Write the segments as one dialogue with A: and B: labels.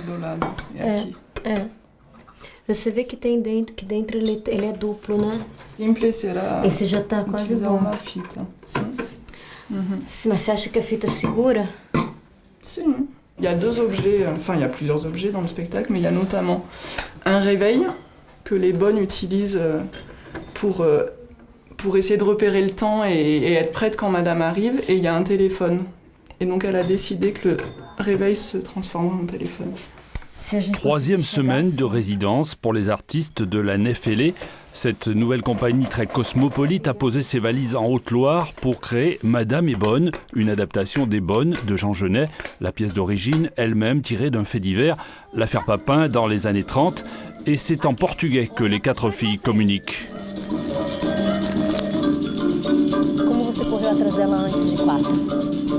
A: do lado. É aqui.
B: Você vê que tem dentro, que dentro ele é duplo, né?
A: Simples será
B: Esse já tá quase
A: utilizar
B: bom.
A: uma fita. Sim.
B: Mas você acha que a fita segura?
A: Sim. Il y a deux objets, enfin il y a plusieurs objets dans le spectacle, mais il y a notamment un réveil que les bonnes utilisent pour essayer de repérer le temps et être prête quand madame arrive, et il y a un téléphone. Et donc elle a décidé que le réveil se transforme en téléphone.
C: Troisième semaine de résidence pour les artistes de la Nef Ailée. Cette nouvelle compagnie très cosmopolite a posé ses valises en Haute-Loire pour créer Madame est bonne, une adaptation des Bonnes de Jean Genet. La pièce d'origine, elle-même tirée d'un fait divers, l'affaire Papin dans les années 30. Et c'est en portugais que les 4 filles communiquent.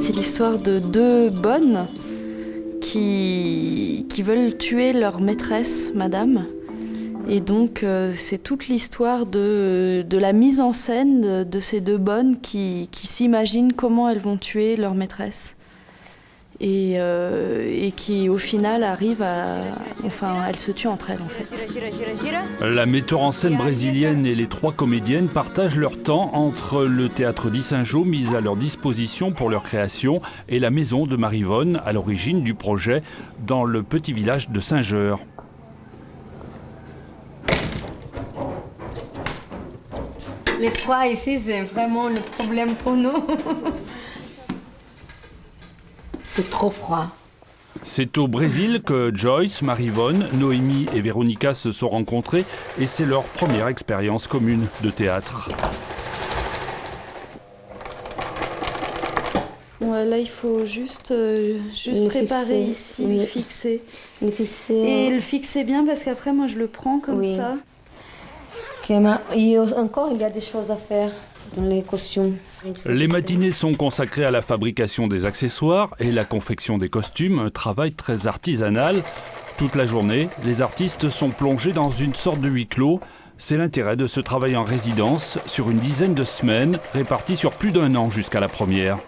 D: C'est l'histoire de 2 bonnes qui veulent tuer leur maîtresse, madame. Et donc c'est toute l'histoire de la mise en scène de ces 2 bonnes qui s'imaginent comment elles vont tuer leur maîtresse. Et qui au final arrivent à... Enfin, elles se tuent entre elles en fait.
C: La metteur en scène brésilienne et les 3 comédiennes partagent leur temps entre le théâtre d'Issingeau mis à leur disposition pour leur création et la maison de Marivonne à l'origine du projet dans le petit village de Saint-Geur.
B: Le froid ici, c'est vraiment le problème pour nous. C'est trop froid.
C: C'est au Brésil que Joyce, Marivonne, Noémie et Véronica se sont rencontrées et c'est leur première expérience commune de théâtre.
D: Ouais, là, il faut juste réparer ici,
B: oui.
D: le fixer.
B: Le fixer.
D: Et le fixer bien parce qu'après, moi, je le prends comme ça.
B: Et encore, il y a des choses à faire dans les costumes.
C: Les matinées sont consacrées à la fabrication des accessoires et la confection des costumes, un travail très artisanal. Toute la journée, les artistes sont plongés dans une sorte de huis clos. C'est l'intérêt de ce travail en résidence sur une dizaine de semaines, réparties sur plus d'1 an jusqu'à la première.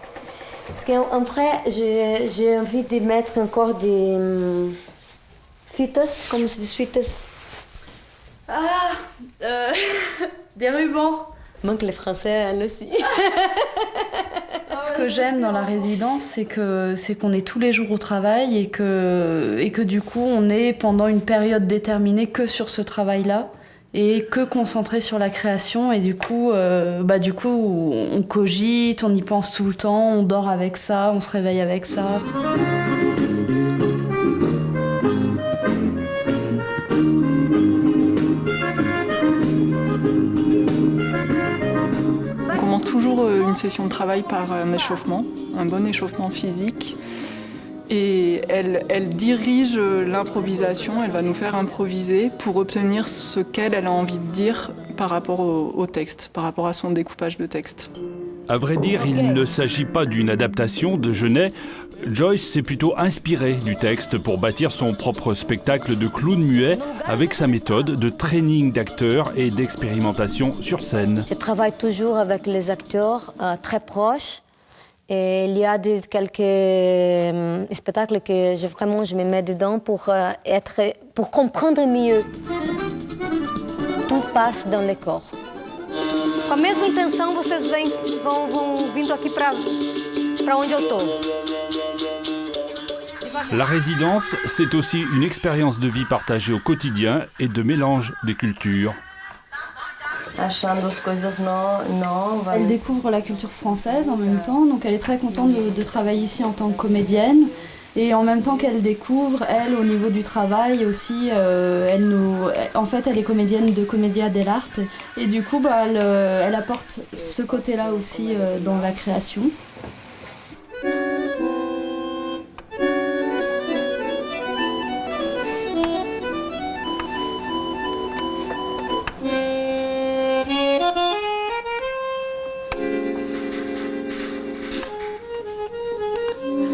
B: Parce qu'en vrai, j'ai envie de mettre encore des fitas, comme c'est des fitas.
D: Des rubans.
B: Manque les Français, elles aussi.
D: Ce que j'aime dans la résidence, c'est qu'on est tous les jours au travail et que du coup, on est pendant une période déterminée que sur ce travail-là et que concentré sur la création. Et du coup, on cogite, on y pense tout le temps, on dort avec ça, on se réveille avec ça.
A: On commence toujours une session de travail par un échauffement, un bon échauffement physique. Et elle dirige l'improvisation, elle va nous faire improviser pour obtenir ce qu'elle a envie de dire par rapport au texte, par rapport à son découpage de texte.
C: À vrai dire, il ne s'agit pas d'une adaptation de Genet. Joyce s'est plutôt inspirée du texte pour bâtir son propre spectacle de clown muet avec sa méthode de training d'acteurs et d'expérimentation sur scène.
B: Je travaille toujours avec les acteurs très proches. Et il y a quelques spectacles que je me mets dedans pour comprendre mieux. Tout passe dans le corps. Com a mesma intenção, vocês vão vindo aqui para onde eu tô.
C: La résidence, c'est aussi une expérience de vie partagée au quotidien et de mélange des cultures.
D: Elle découvre la culture française en même temps, donc elle est très contente de travailler ici en tant que comédienne. Et en même temps qu'elle découvre, elle, au niveau du travail aussi, en fait, elle est comédienne de Commedia dell'arte. Et du coup, elle apporte ce côté-là aussi dans la création.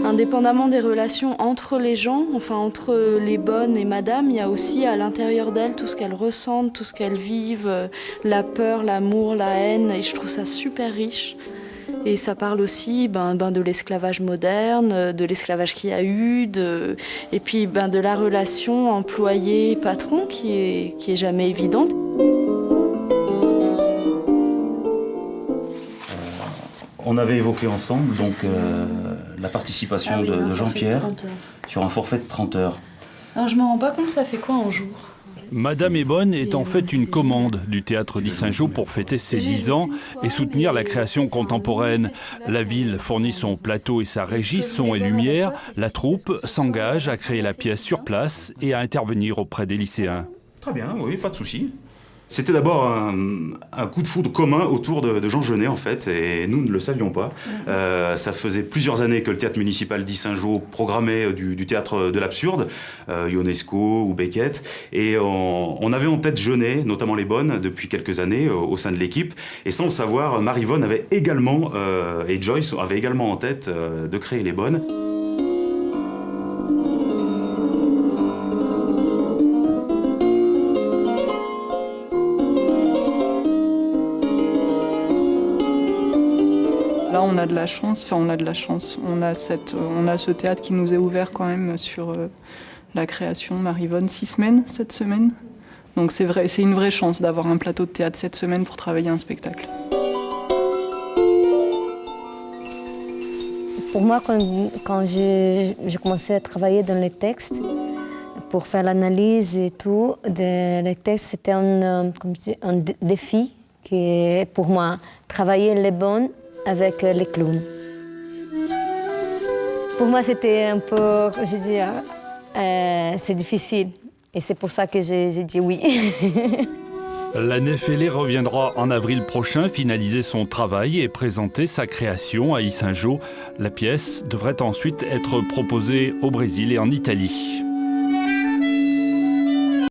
D: Indépendamment des relations entre les gens, enfin entre les bonnes et madame, il y a aussi à l'intérieur d'elles tout ce qu'elles ressentent, tout ce qu'elles vivent, la peur, l'amour, la haine, et je trouve ça super riche. Et ça parle aussi de l'esclavage moderne, de l'esclavage qu'il y a eu, et puis de la relation employé-patron qui est jamais évidente.
E: On avait évoqué ensemble donc, la participation de Jean-Pierre sur un forfait de 30 heures.
D: Alors je me rends pas compte, ça fait quoi en jour?
C: Madame est bonne est en fait une commande du théâtre d'Yssingeaux pour fêter ses 10 ans et soutenir la création contemporaine. La ville fournit son plateau et sa régie, son et lumière. La troupe s'engage à créer la pièce sur place et à intervenir auprès des lycéens.
E: Très bien, oui, pas de souci. C'était d'abord un coup de foudre commun autour de Jean Genet, en fait, et nous ne le savions pas. Ça faisait plusieurs années que le théâtre municipal d'Yssingeaux programmait du théâtre de l'absurde, Ionesco ou Beckett, et on avait en tête Genet, notamment les Bonnes, depuis quelques années au sein de l'équipe, et sans le savoir, Marivonne avait également, et Joyce avaient également en tête de créer les Bonnes.
A: Là, on a de la chance, on a ce théâtre qui nous est ouvert quand même sur la création Marivonne 6 semaines cette semaine. Donc c'est vrai, c'est une vraie chance d'avoir un plateau de théâtre cette semaine pour travailler un spectacle.
B: Pour moi, quand j'ai commencé à travailler dans les textes, pour faire l'analyse et tout, les textes, c'était un défi qui, pour moi, travailler les bonnes avec les clowns. Pour moi, c'était un peu, je dis, c'est difficile. Et c'est pour ça que j'ai dit oui.
C: La Nef ailée reviendra en avril prochain finaliser son travail et présenter sa création à Yssingeaux. La pièce devrait ensuite être proposée au Brésil et en Italie.